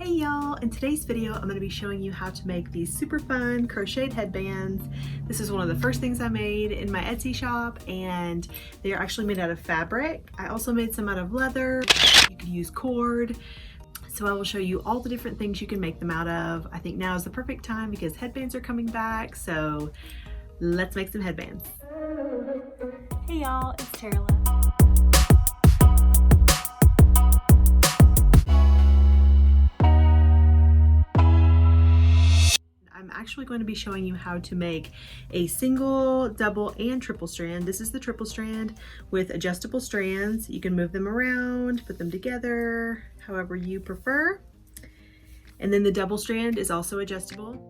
Hey y'all, in today's video I'm going to be showing you how to make these super fun crocheted headbands. This is one of the first things I made in my Etsy shop, and they are actually made out of fabric. I also made some out of leather. You could use cord. So I will show you all the different things you can make them out of. I think now is the perfect time because headbands are coming back, so let's make some headbands. Hey y'all, it's Tara. I'm actually going to be showing you how to make a single, double, and triple strand. This is the triple strand with adjustable strands. You can move them around, put them together, however you prefer. And then the double strand is also adjustable.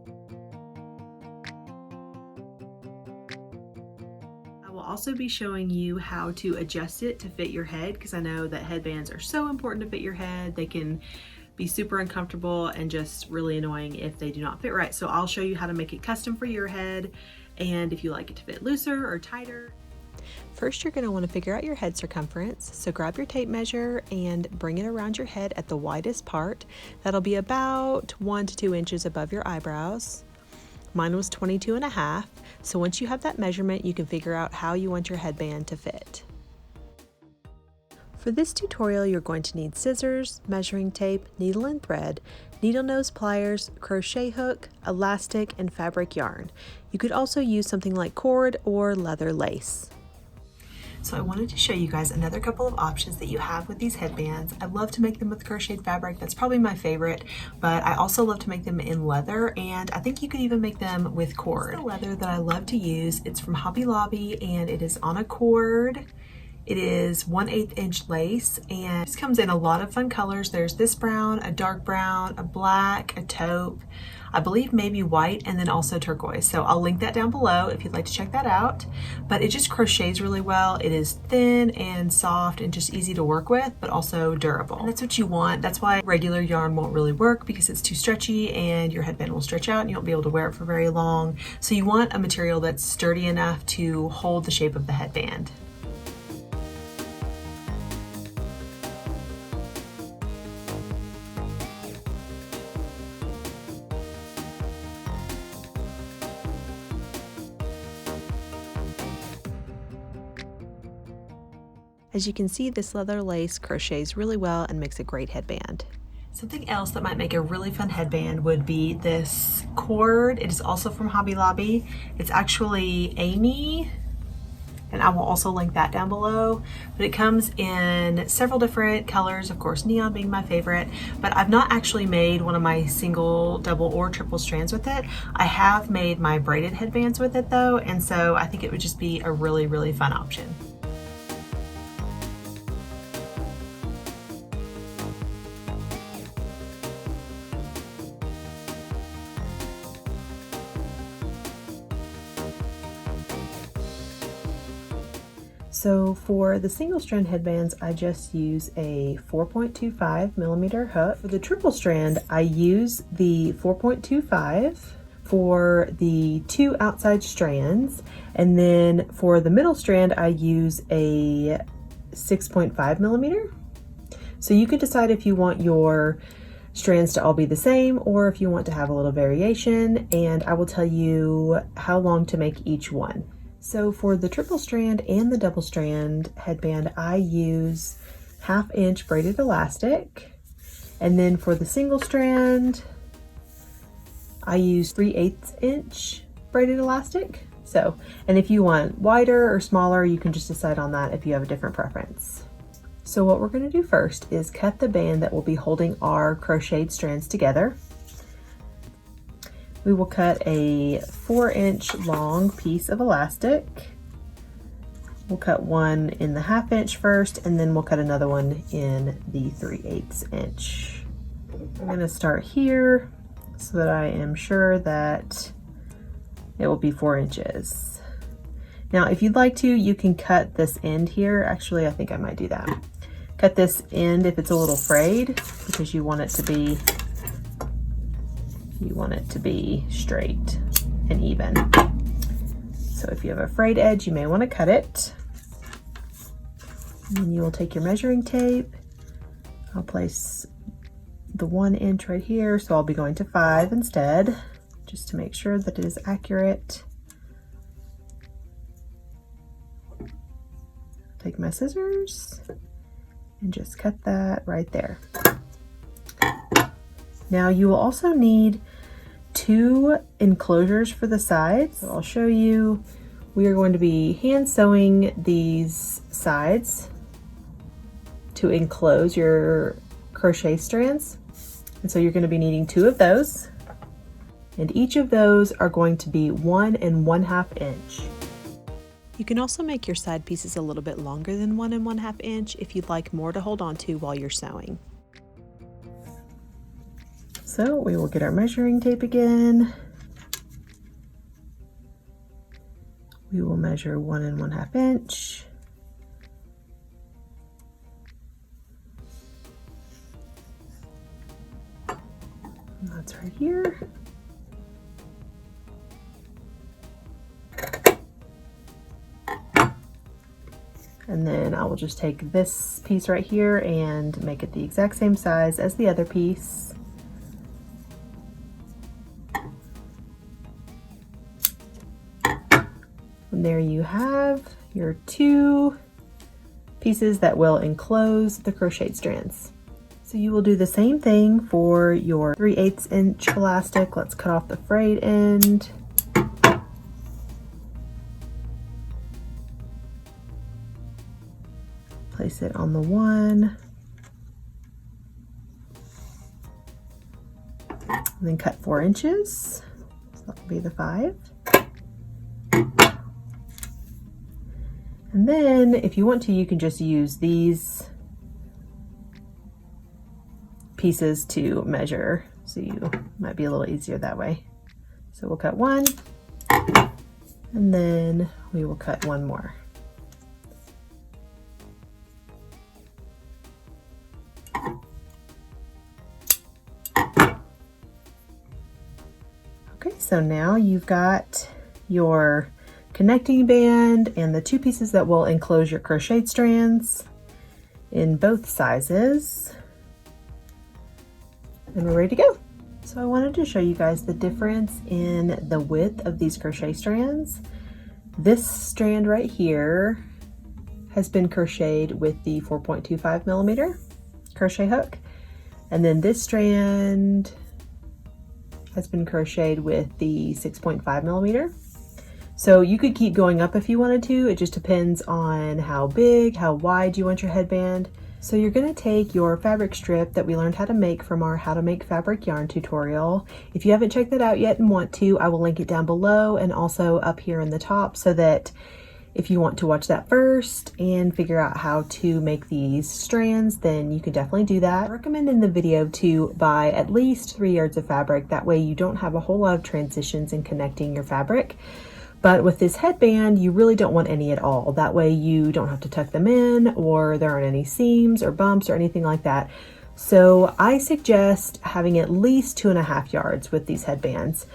I will also be showing you how to adjust it to fit your head, because I know that headbands are so important to fit your head. They can be super uncomfortable and just really annoying if they do not fit right. So I'll show you how to make it custom for your head, and if you like it to fit looser or tighter. First, you're going to want to figure out your head circumference. So grab your tape measure and bring it around your head at the widest part. That'll be about 1 to 2 inches above your eyebrows. Mine was 22.5. So once you have that measurement, you can figure out how you want your headband to fit. For this tutorial, you're going to need scissors, measuring tape, needle and thread, needle nose pliers, crochet hook, elastic, and fabric yarn. You could also use something like cord or leather lace. So I wanted to show you guys another couple of options that you have with these headbands. I love to make them with crocheted fabric. That's probably my favorite, but I also love to make them in leather, and I think you could even make them with cord. This is the leather that I love to use. It's from Hobby Lobby, and it is on a cord. It is 1/8 inch lace, and this comes in a lot of fun colors. There's this brown, a dark brown, a black, a taupe, I believe maybe white, and then also turquoise. So I'll link that down below if you'd like to check that out. But it just crochets really well. It is thin and soft and just easy to work with, but also durable. And that's what you want. That's why regular yarn won't really work, because it's too stretchy and your headband will stretch out and you won't be able to wear it for very long. So you want a material that's sturdy enough to hold the shape of the headband. As you can see, this leather lace crochets really well and makes a great headband. Something else that might make a really fun headband would be this cord. It is also from Hobby Lobby. It's actually Amy, and I will also link that down below. But it comes in several different colors, of course neon being my favorite, but I've not actually made one of my single, double, or triple strands with it. I have made my braided headbands with it though, and so I think it would just be a really, really fun option. So for the single strand headbands, I just use a 4.25 millimeter hook. For the triple strand, I use the 4.25 for the 2 outside strands. And then for the middle strand, I use a 6.5 millimeter. So you can decide if you want your strands to all be the same or if you want to have a little variation, and I will tell you how long to make each one. So for the triple strand and the double strand headband, I use 1/2 inch braided elastic. And then for the single strand, I use 3/8 inch braided elastic. So, and if you want wider or smaller, you can just decide on that if you have a different preference. So what we're going to do first is cut the band that will be holding our crocheted strands together. We will cut a 4-inch long piece of elastic. We'll cut one in the 1/2 inch first, and then we'll cut another one in the 3/8 inch. I'm going to start here so that I am sure that it will be 4 inches. Now, if you'd like to, you can cut this end here. Actually, I think I might do that. Cut this end if it's a little frayed, because you want it to be straight and even. So if you have a frayed edge, you may want to cut it. And then you will take your measuring tape. I'll place the 1 inch right here, so I'll be going to 5 instead, just to make sure that it is accurate. Take my scissors and just cut that right there. Now you will also need 2 enclosures for the sides. So I'll show you. We are going to be hand sewing these sides to enclose your crochet strands. And so you're going to be needing 2 of those. And each of those are going to be 1 1/2 inch. You can also make your side pieces a little bit longer than 1 1/2 inch if you'd like more to hold on to while you're sewing. So we will get our measuring tape again. We will measure 1 1/2 inch. And that's right here. And then I will just take this piece right here and make it the exact same size as the other piece. And there you have your 2 pieces that will enclose the crocheted strands. So you will do the same thing for your 3/8 inch elastic. Let's cut off the frayed end. Place it on the 1. And then cut 4 inches. So that will be the 5. And then if you want to, you can just use these pieces to measure. So you might be a little easier that way. So we'll cut 1 and then we will cut 1 more. Okay, so now you've got your connecting band and the 2 pieces that will enclose your crocheted strands in both sizes. And we're ready to go. So I wanted to show you guys the difference in the width of these crochet strands. This strand right here has been crocheted with the 4.25 millimeter crochet hook. And then this strand has been crocheted with the 6.5 millimeter. So you could keep going up if you wanted to. It just depends on how big, how wide you want your headband. So you're going to take your fabric strip that we learned how to make from our How to Make Fabric Yarn tutorial. If you haven't checked that out yet and want to, I will link it down below and also up here in the top, so that if you want to watch that first and figure out how to make these strands, then you can definitely do that. I recommend in the video to buy at least 3 yards of fabric. That way you don't have a whole lot of transitions in connecting your fabric. But with this headband, you really don't want any at all. That way you don't have to tuck them in, or there aren't any seams or bumps or anything like that. So I suggest having at least 2.5 yards with these headbands.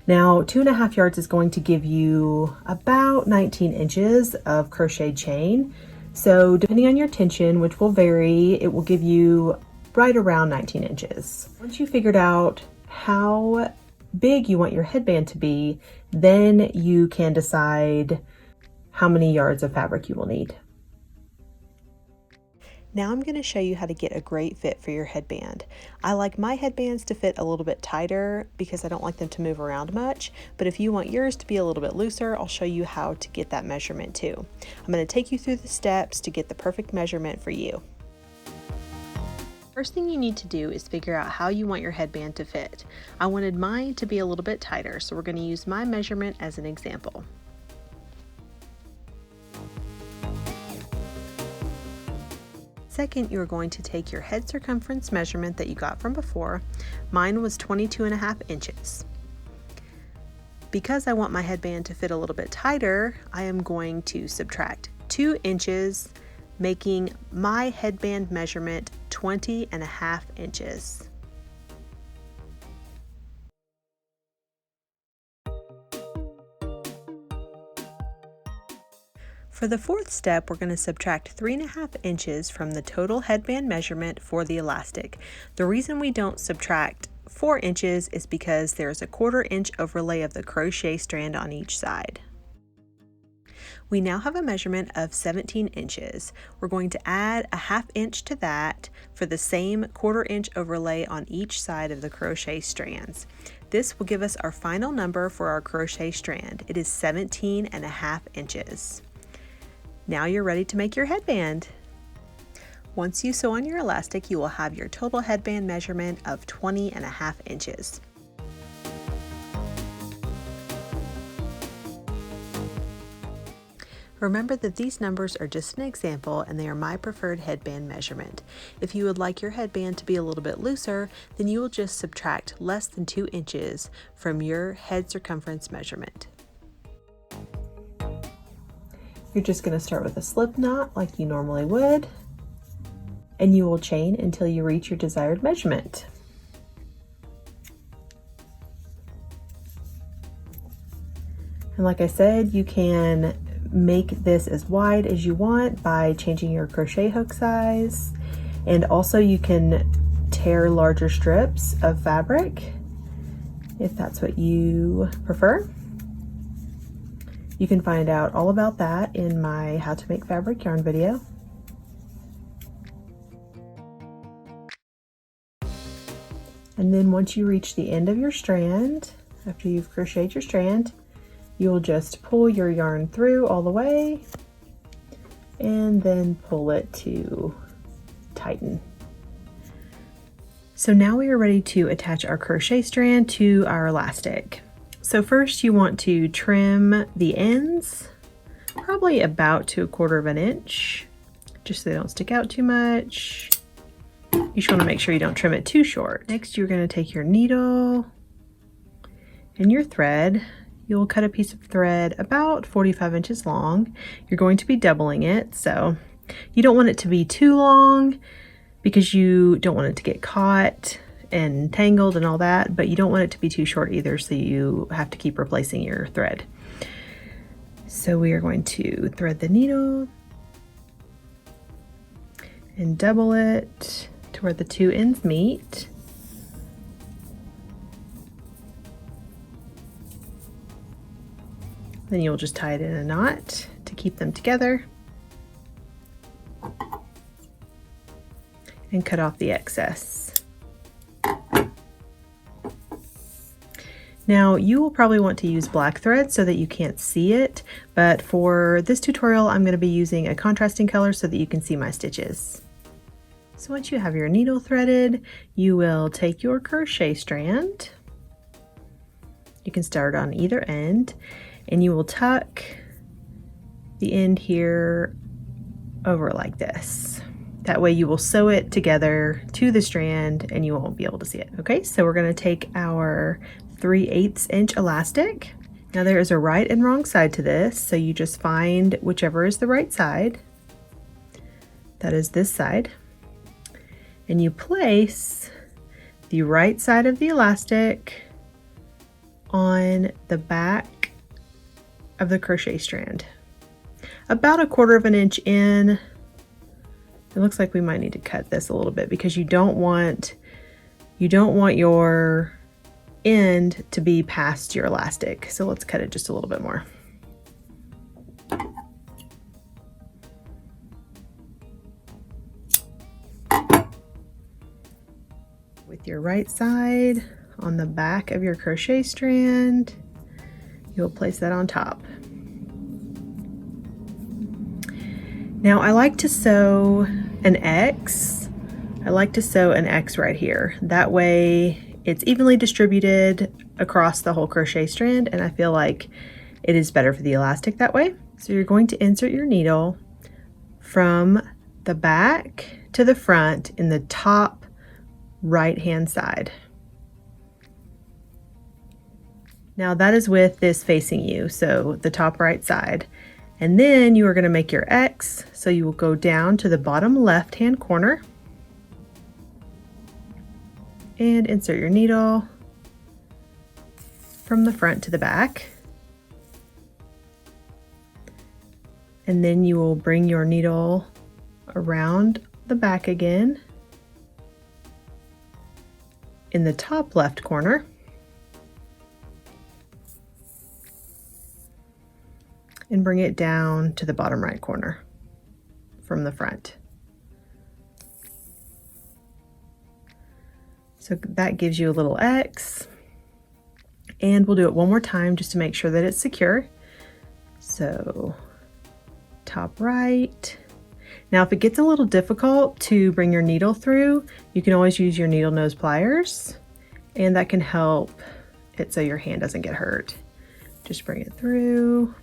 Now, 2.5 yards is going to give you about 19 inches of crochet chain. So depending on your tension, which will vary, it will give you right around 19 inches. Once you figured out how big you want your headband to be, then you can decide how many yards of fabric you will need. Now I'm going to show you how to get a great fit for your headband. I like my headbands to fit a little bit tighter because I don't like them to move around much, but if you want yours to be a little bit looser, I'll show you how to get that measurement too. I'm going to take you through the steps to get the perfect measurement for you. First thing you need to do is figure out how you want your headband to fit. I wanted mine to be a little bit tighter, so we're going to use my measurement as an example. Second, you're going to take your head circumference measurement that you got from before. Mine was 22.5 inches. Because I want my headband to fit a little bit tighter, I am going to subtract 2 inches, making my headband measurement 20.5 inches. For the fourth step, we're going to subtract 3.5 inches from the total headband measurement for the elastic. The reason we don't subtract 4 inches is because there's a 1/4 inch overlay of the crochet strand on each side. We now have a measurement of 17 inches. We're going to add a 1/2 inch to that for the same 1/4 inch overlay on each side of the crochet strands. This will give us our final number for our crochet strand. It is 17.5 inches. Now you're ready to make your headband. Once you sew on your elastic, you will have your total headband measurement of 20.5 inches. Remember that these numbers are just an example and they are my preferred headband measurement. If you would like your headband to be a little bit looser, then you will just subtract less than 2 inches from your head circumference measurement. You're just going to start with a slip knot like you normally would, and you will chain until you reach your desired measurement. And like I said, you can make this as wide as you want by changing your crochet hook size, and also you can tear larger strips of fabric if that's what you prefer. You can find out all about that in my How to Make Fabric Yarn video. And then once you reach the end of your strand, after you've crocheted your strand, you'll just pull your yarn through all the way and then pull it to tighten. So now we are ready to attach our crochet strand to our elastic. So first you want to trim the ends, probably about to 1/4 inch, just so they don't stick out too much. You just want to make sure you don't trim it too short. Next, you're going to take your needle and your thread. You'll cut a piece of thread about 45 inches long. You're going to be doubling it, so you don't want it to be too long because you don't want it to get caught and tangled and all that, but you don't want it to be too short either, so you have to keep replacing your thread. So we are going to thread the needle and double it to where the two ends meet. Then you'll just tie it in a knot to keep them together and cut off the excess. Now you will probably want to use black thread so that you can't see it, but for this tutorial I'm going to be using a contrasting color so that you can see my stitches. So once you have your needle threaded, you will take your crochet strand. You can start on either end, and you will tuck the end here over like this. That way you will sew it together to the strand and you won't be able to see it. Okay, so we're going to take our 3/8 inch elastic. Now there is a right and wrong side to this, so you just find whichever is the right side. That is this side. And you place the right side of the elastic on the back of the crochet strand. About 1/4 inch in. It looks like we might need to cut this a little bit because you don't want your end to be past your elastic. So let's cut it just a little bit more. With your right side on the back of your crochet strand, you'll place that on top. Now I like to sew an X. I like to sew an X right here. That way it's evenly distributed across the whole crochet strand, and I feel like it is better for the elastic that way. So you're going to insert your needle from the back to the front in the top right hand side. Now that is with this facing you, so the top right side. And then you are going to make your X, so you will go down to the bottom left hand corner and insert your needle from the front to the back. And then you will bring your needle around the back again in the top left corner. And bring it down to the bottom right corner from the front. So that gives you a little X. And we'll do it one more time just to make sure that it's secure. So top right. Now if it gets a little difficult to bring your needle through, you can always use your needle nose pliers, and that can help it so your hand doesn't get hurt. Just bring it through.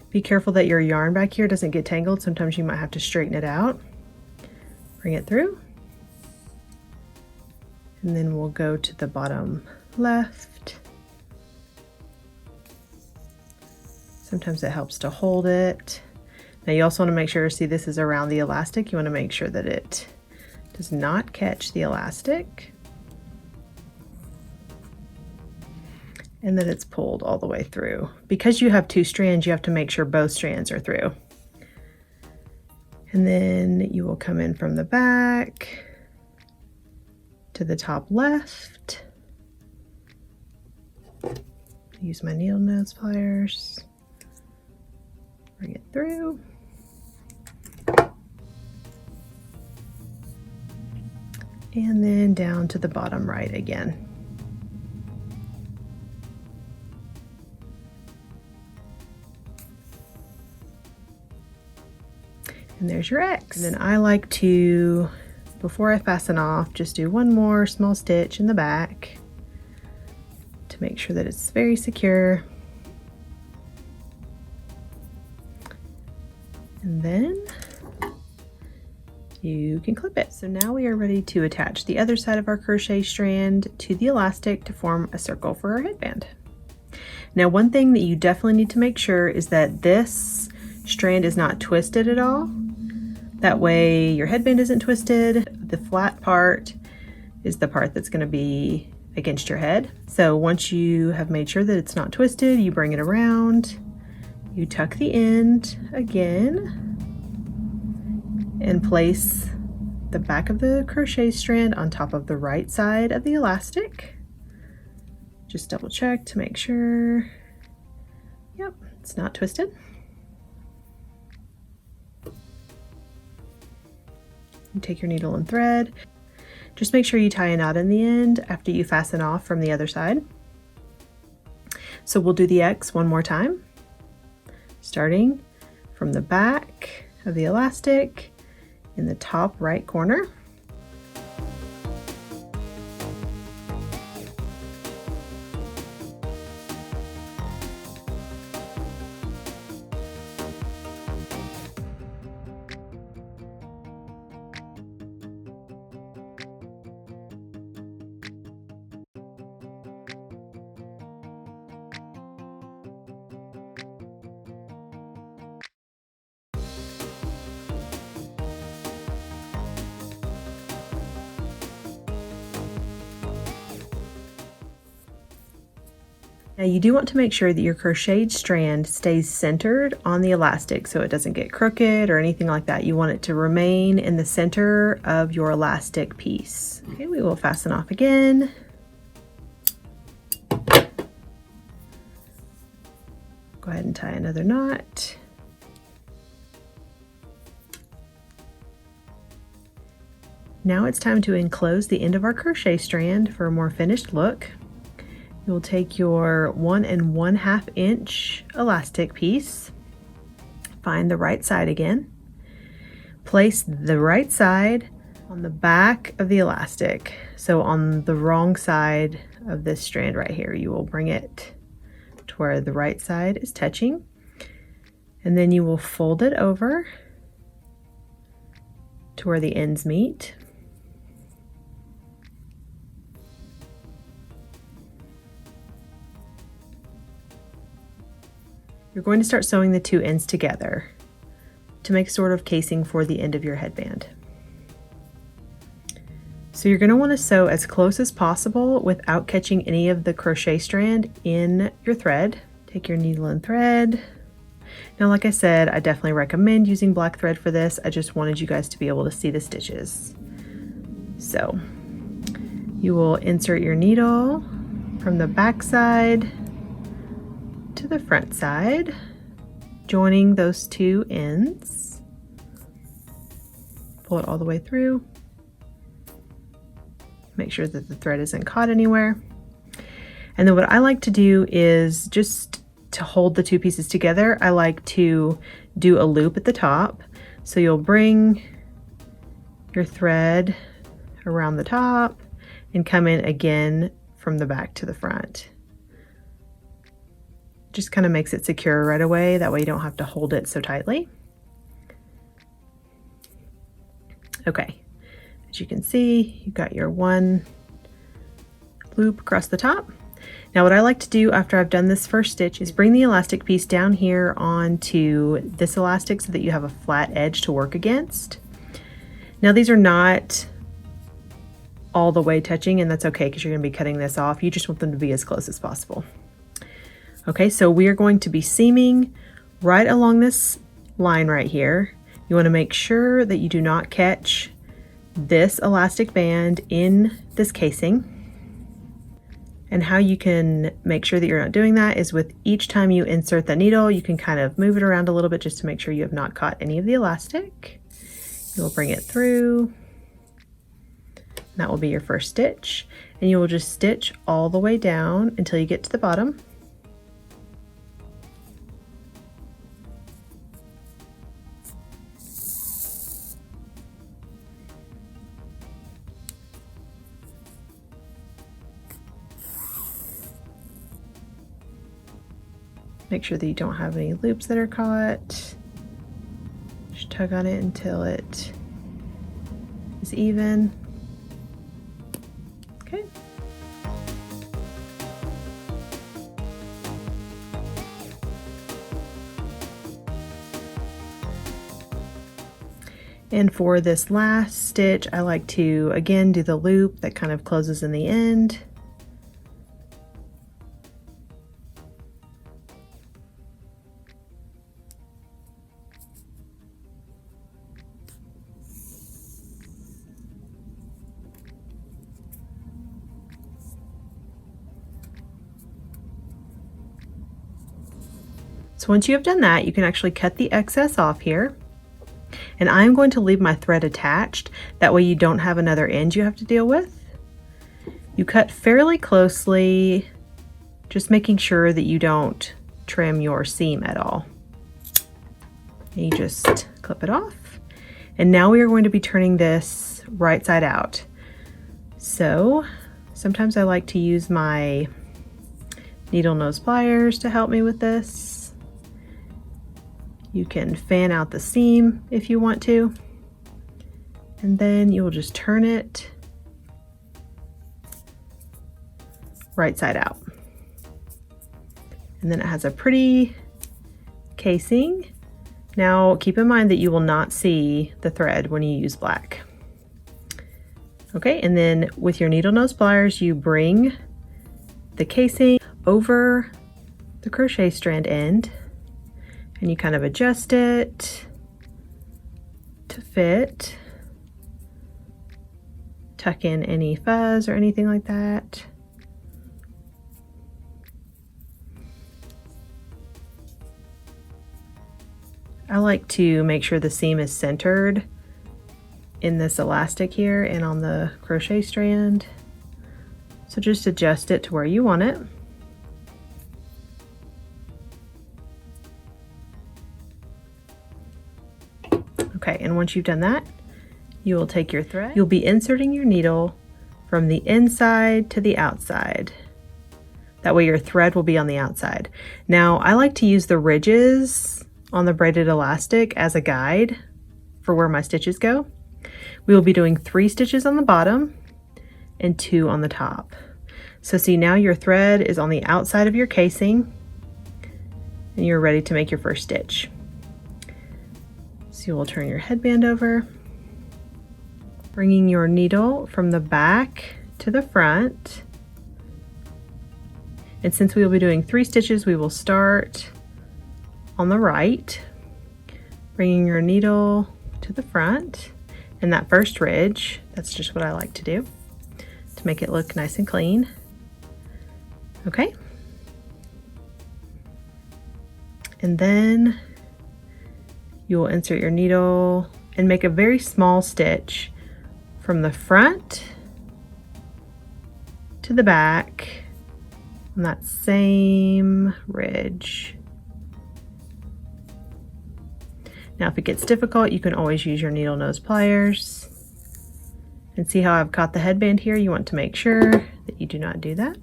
Be careful that your yarn back here doesn't get tangled. Sometimes you might have to straighten it out. Bring it through. And then we'll go to the bottom left. Sometimes it helps to hold it. Now you also want to make sure, see this is around the elastic. You want to make sure that it does not catch the elastic. And that it's pulled all the way through. Because you have two strands, you have to make sure both strands are through. And then you will come in from the back to the top left. Use my needle nose pliers. Bring it through. And then down to the bottom right again. And there's your X. And then I like to, before I fasten off, just do one more small stitch in the back to make sure that it's very secure. And then you can clip it. So now we are ready to attach the other side of our crochet strand to the elastic to form a circle for our headband. Now one thing that you definitely need to make sure is that this strand is not twisted at all. That way your headband isn't twisted. The flat part is the part that's going to be against your head. So once you have made sure that it's not twisted, you bring it around, you tuck the end again, and place the back of the crochet strand on top of the right side of the elastic. Just double check to make sure, yep, it's not twisted. You take your needle and thread. Just make sure you tie a knot in the end after you fasten off from the other side. So we'll do the X one more time, starting from the back of the elastic in the top right corner. Now you do want to make sure that your crocheted strand stays centered on the elastic so it doesn't get crooked or anything like that. You want it to remain in the center of your elastic piece. Okay, we will fasten off again. Go ahead and tie another knot. Now it's time to enclose the end of our crochet strand for a more finished look. You'll take your 1 1/2 inch elastic piece, find the right side again, place the right side on the back of the elastic. So on the wrong side of this strand right here, you will bring it to where the right side is touching, and then you will fold it over to where the ends meet. You're going to start sewing the two ends together to make sort of casing for the end of your headband. So you're going to want to sew as close as possible without catching any of the crochet strand in your thread. Take your needle and thread. Now, like I said, I definitely recommend using black thread for this. I just wanted you guys to be able to see the stitches. So you will insert your needle from the back side to the front side, joining those two ends. Pull it all the way through. Make sure that the thread isn't caught anywhere. And then what I like to do is, just to hold the two pieces together, I like to do a loop at the top. So you'll bring your thread around the top and come in again from the back to the front. Just kind of makes it secure right away. That way you don't have to hold it so tightly. Okay, as you can see, you've got your one loop across the top. Now what I like to do after I've done this first stitch is bring the elastic piece down here onto this elastic so that you have a flat edge to work against. Now these are not all the way touching, and that's okay because you're going to be cutting this off. You just want them to be as close as possible. Okay, so we are going to be seaming right along this line right here. You want to make sure that you do not catch this elastic band in this casing. And how you can make sure that you're not doing that is with each time you insert the needle, you can kind of move it around a little bit just to make sure you have not caught any of the elastic. You'll bring it through. That will be your first stitch. And you will just stitch all the way down until you get to the bottom. Make sure that you don't have any loops that are caught. Just tug on it until it is even. Okay. And for this last stitch, I like to again do the loop that kind of closes in the end. So once you have done that, you can actually cut the excess off here. And I'm going to leave my thread attached. That way you don't have another end you have to deal with. You cut fairly closely, just making sure that you don't trim your seam at all. And you just clip it off. And now we are going to be turning this right side out. So sometimes I like to use my needle nose pliers to help me with this. You can fan out the seam if you want to, and then you will just turn it right side out. And then it has a pretty casing. Now keep in mind that you will not see the thread when you use black. Okay, and then with your needle nose pliers, you bring the casing over the crochet strand end, and you kind of adjust it to fit. Tuck in any fuzz or anything like that. I like to make sure the seam is centered in this elastic here and on the crochet strand. So just adjust it to where you want it. Okay, and once you've done that, you will take your thread. You'll be inserting your needle from the inside to the outside. That way your thread will be on the outside. Now, I like to use the ridges on the braided elastic as a guide for where my stitches go. We will be doing 3 stitches on the bottom and 2 on the top. So see, now your thread is on the outside of your casing and you're ready to make your first stitch. So you will turn your headband over, bringing your needle from the back to the front. And since we will be doing 3 stitches, we will start on the right, bringing your needle to the front and that first ridge. That's just what I like to do to make it look nice and clean. Okay. And then you will insert your needle and make a very small stitch from the front to the back on that same ridge. Now if it gets difficult, you can always use your needle nose pliers. And see how I've caught the headband here? You want to make sure that you do not do that.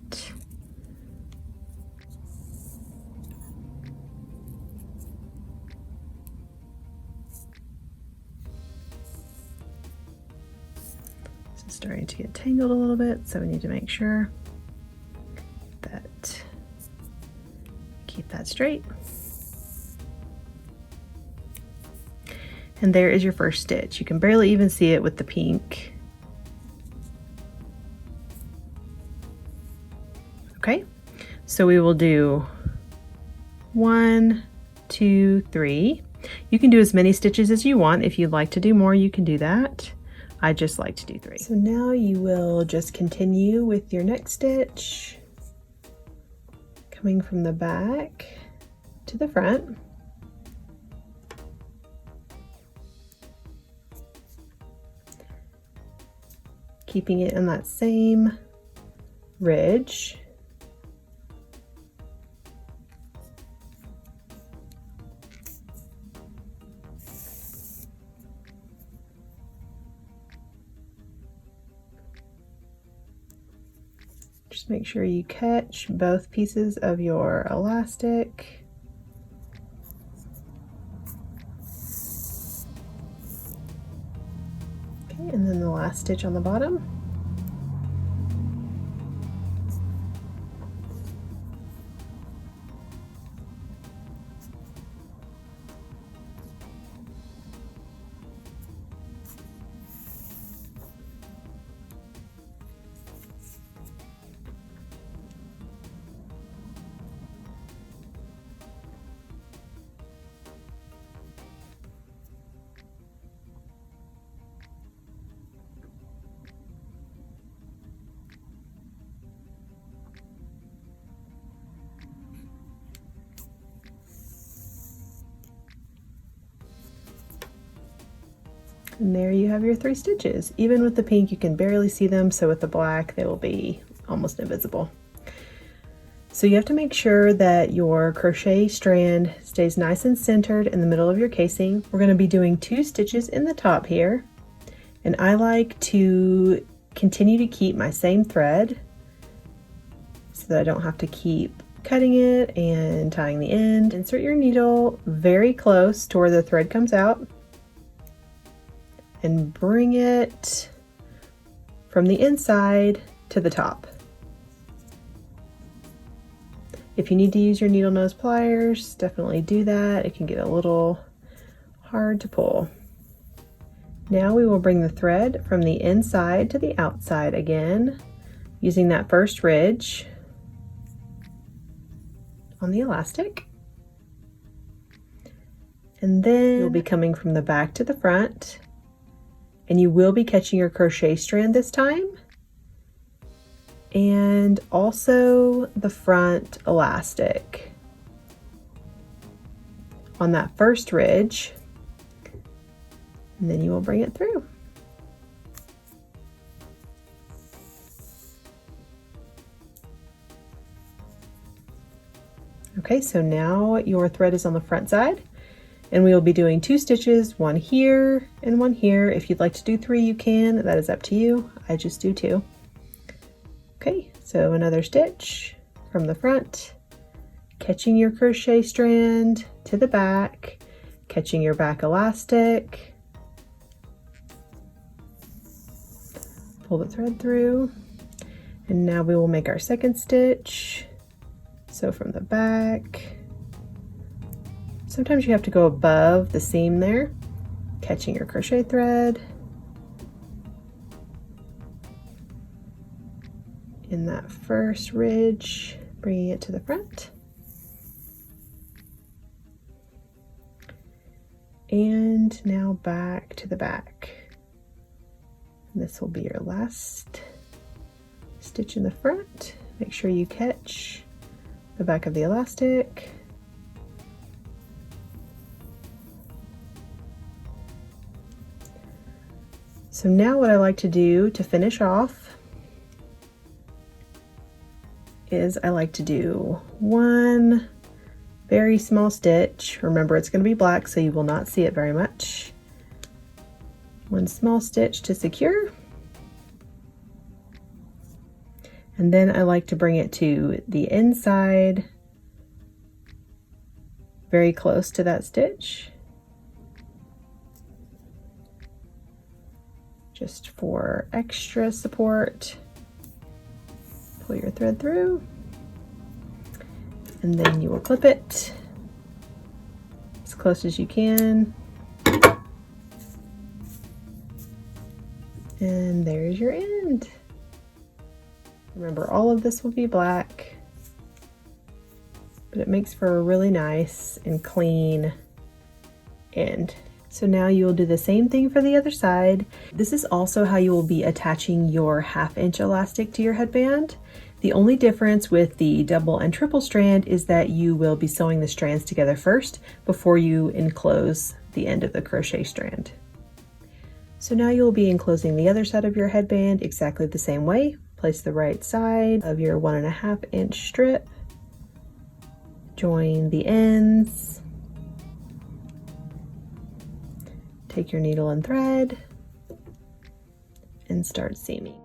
This is starting to get tangled a little bit, so we need to make sure that keep that straight. And there is your first stitch. You can barely even see it with the pink. Okay, so we will do 1, 2, 3. You can do as many stitches as you want. If you'd like to do more, you can do that. I just like to do 3. So now you will just continue with your next stitch, coming from the back to the front. Keeping it in that same ridge. Just make sure you catch both pieces of your elastic. Okay, and then the last stitch on the bottom. And there you have your 3 stitches. Even with the pink, you can barely see them, so with the black, they will be almost invisible. So you have to make sure that your crochet strand stays nice and centered in the middle of your casing. We're going to be doing 2 stitches in the top here, and I like to continue to keep my same thread so that I don't have to keep cutting it and tying the end. Insert your needle very close to where the thread comes out and bring it from the inside to the top. If you need to use your needle nose pliers, definitely do that. It can get a little hard to pull. Now we will bring the thread from the inside to the outside again, using that first ridge on the elastic. And then you'll be coming from the back to the front, and you will be catching your crochet strand this time, and also the front elastic on that first ridge, and then you will bring it through. Okay, so now your thread is on the front side, and we will be doing 2 stitches, one here and one here. If you'd like to do 3, you can. That is up to you. I just do 2. Okay, so another stitch from the front, catching your crochet strand to the back, catching your back elastic, pull the thread through, and now we will make our second stitch. So from the back, sometimes you have to go above the seam there, catching your crochet thread in that first ridge, bringing it to the front. And now back to the back. And this will be your last stitch in the front. Make sure you catch the back of the elastic. So now what I like to do to finish off is I like to do one very small stitch. Remember, it's going to be black, so you will not see it very much. One small stitch to secure. And then I like to bring it to the inside, very close to that stitch, just for extra support. Pull your thread through, and then you will clip it as close as you can. And there's your end. Remember, all of this will be black, but it makes for a really nice and clean end. So now you will do the same thing for the other side. This is also how you will be attaching your 1/2 inch elastic to your headband. The only difference with the double and triple strand is that you will be sewing the strands together first before you enclose the end of the crochet strand. So now you'll be enclosing the other side of your headband exactly the same way. Place the right side of your 1.5 inch strip, join the ends, take your needle and thread, and start seaming.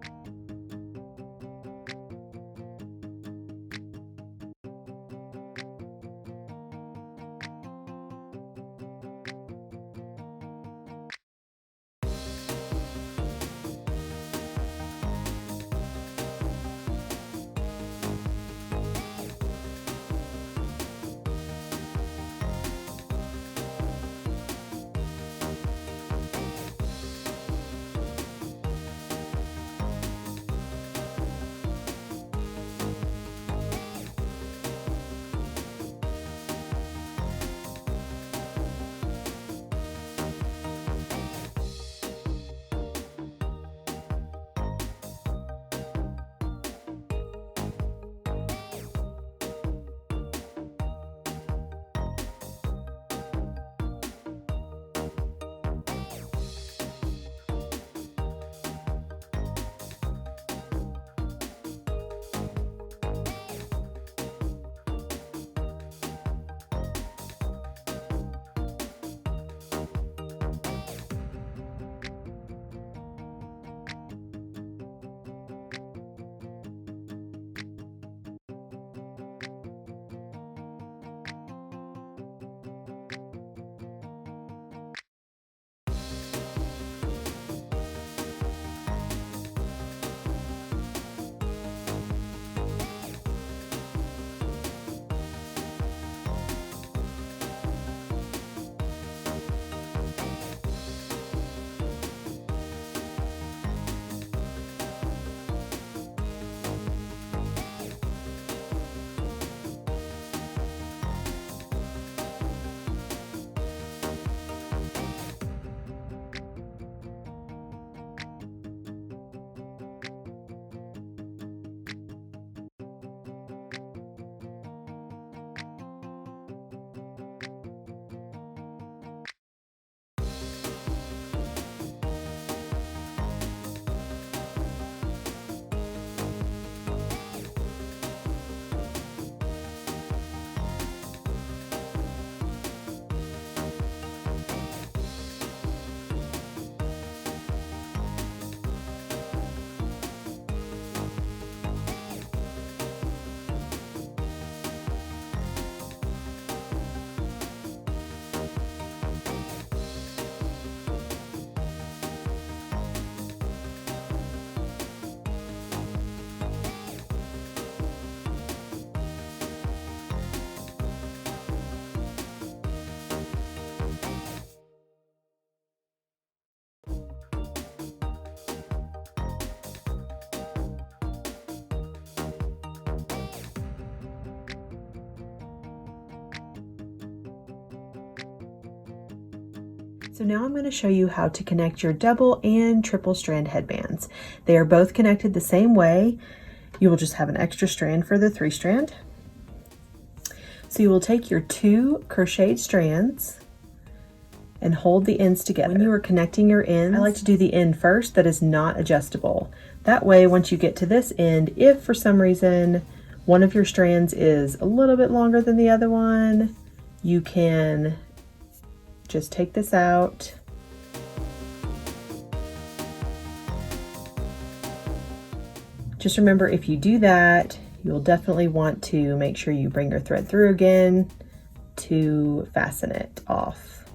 So now I'm going to show you how to connect your double and triple strand headbands. They are both connected the same way. You will just have an extra strand for the 3 strand. So you will take your 2 crocheted strands and hold the ends together. When you are connecting your ends, I like to do the end first that is not adjustable. That way, once you get to this end, if for some reason one of your strands is a little bit longer than the other one, you can just take this out. Just remember, if you do that, you'll definitely want to make sure you bring your thread through again to fasten it off.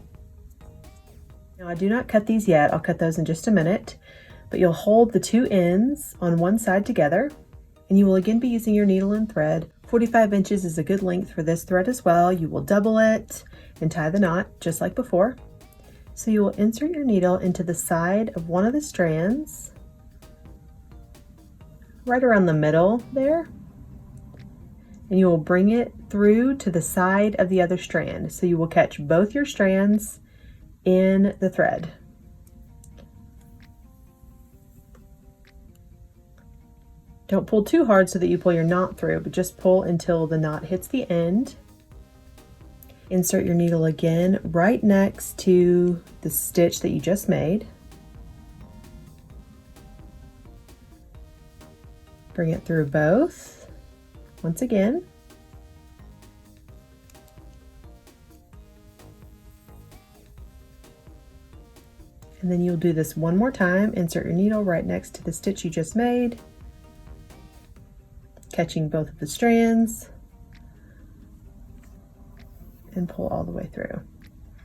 Now I do not cut these yet, I'll cut those in just a minute, but you'll hold the 2 ends on one side together, and you will again be using your needle and thread. 45 inches is a good length for this thread as well. You will double it and tie the knot just like before. So you will insert your needle into the side of one of the strands, right around the middle there, and you will bring it through to the side of the other strand. So you will catch both your strands in the thread. Don't pull too hard so that you pull your knot through, but just pull until the knot hits the end. Insert your needle again right next to the stitch that you just made. Bring it through both once again. And then you'll do this one more time. Insert your needle right next to the stitch you just made, catching both of the strands, and pull all the way through.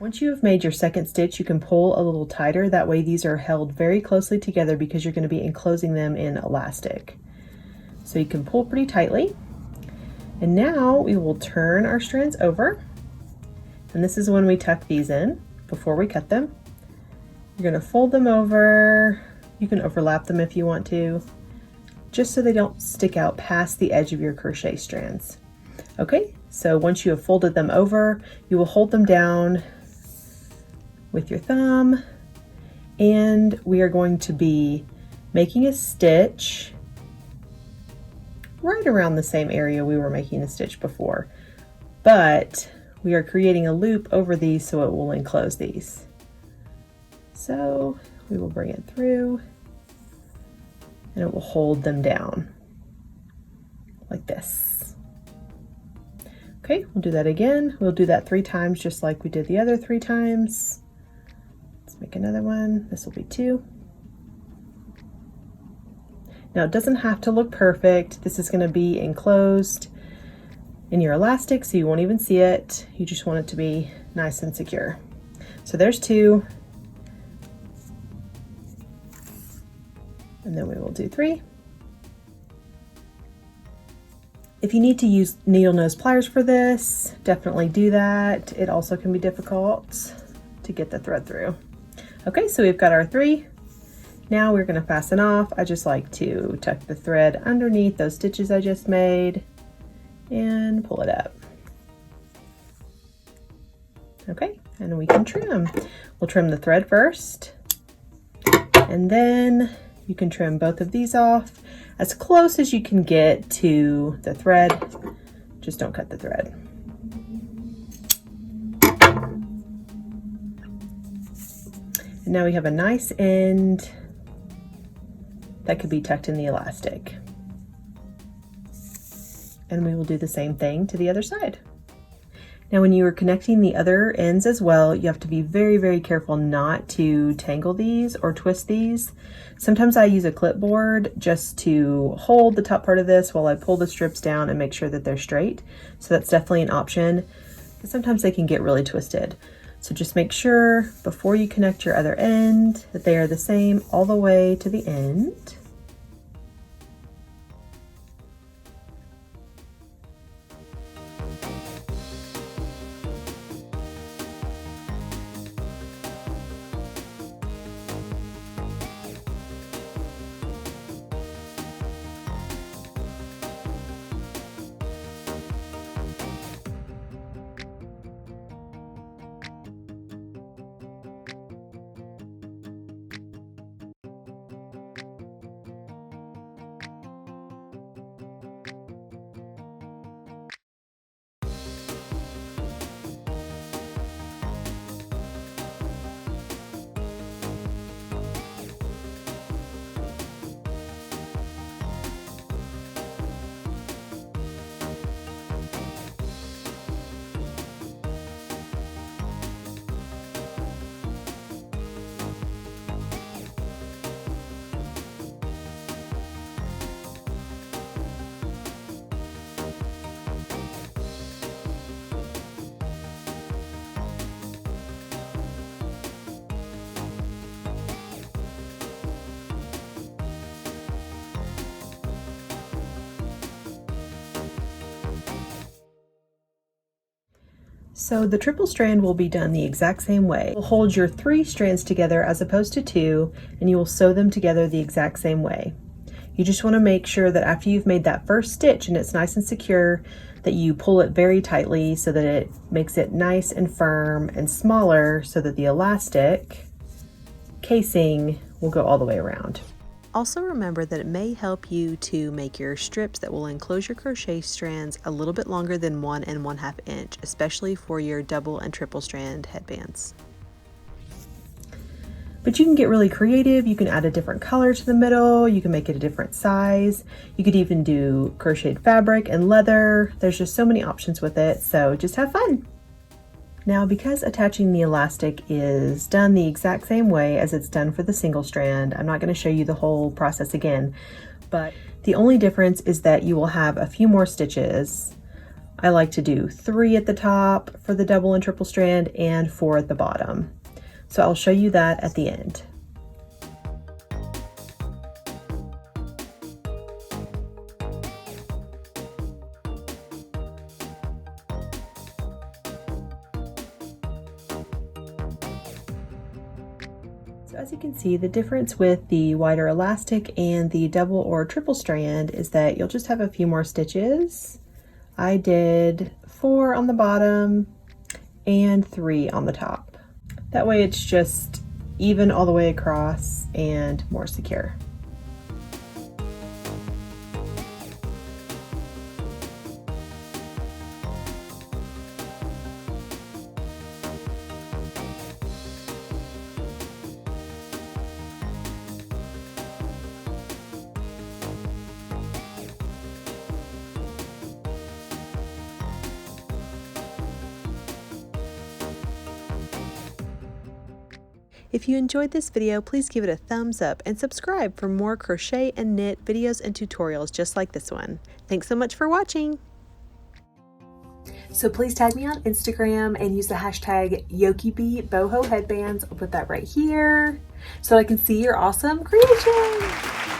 Once you have made your second stitch, you can pull a little tighter. That way these are held very closely together because you're going to be enclosing them in elastic. So you can pull pretty tightly. And now we will turn our strands over. And this is when we tuck these in before we cut them. You're going to fold them over. You can overlap them if you want to, just so they don't stick out past the edge of your crochet strands. Okay, so once you have folded them over, you will hold them down with your thumb, and we are going to be making a stitch right around the same area we were making the stitch before, but we are creating a loop over these so it will enclose these. So we will bring it through and it will hold them down like this. Okay, we'll do that again. We'll do that 3 times just like we did the other 3 times. Let's make another one. This will be 2. Now it doesn't have to look perfect. This is going to be enclosed in your elastic, so you won't even see it. You just want it to be nice and secure. So there's 2. And then we will do 3. If you need to use needle nose pliers for this, definitely do that. It also can be difficult to get the thread through. Okay, so we've got our 3. Now we're going to fasten off. I just like to tuck the thread underneath those stitches I just made and pull it up. Okay, and we can trim. We'll trim the thread first, and then you can trim both of these off as close as you can get to the thread. Just don't cut the thread. And now we have a nice end that could be tucked in the elastic. And we will do the same thing to the other side. Now when you are connecting the other ends as well, you have to be very, very careful not to tangle these or twist these. Sometimes I use a clipboard just to hold the top part of this while I pull the strips down and make sure that they're straight. So that's definitely an option, but sometimes they can get really twisted. So just make sure before you connect your other end that they are the same all the way to the end. So the triple strand will be done the exact same way. You'll hold your 3 strands together as opposed to 2, and you will sew them together the exact same way. You just want to make sure that after you've made that first stitch and it's nice and secure, that you pull it very tightly so that it makes it nice and firm and smaller so that the elastic casing will go all the way around. Also remember that it may help you to make your strips that will enclose your crochet strands a little bit longer than 1 1/2 inch, especially for your double and triple strand headbands. But you can get really creative. You can add a different color to the middle. You can make it a different size. You could even do crocheted fabric and leather. There's just so many options with it, so just have fun. Now, because attaching the elastic is done the exact same way as it's done for the single strand, I'm not going to show you the whole process again, but the only difference is that you will have a few more stitches. I like to do 3 at the top for the double and triple strand and 4 at the bottom. So I'll show you that at the end. So as you can see, the difference with the wider elastic and the double or triple strand is that you'll just have a few more stitches. I did 4 on the bottom and 3 on the top. That way it's just even all the way across and more secure. If you enjoyed this video, please give it a thumbs up and subscribe for more crochet and knit videos and tutorials just like this one. Thanks so much for watching. So please tag me on Instagram and use the hashtag yokieB boho headbands. I'll put that right here so I can see your awesome creation.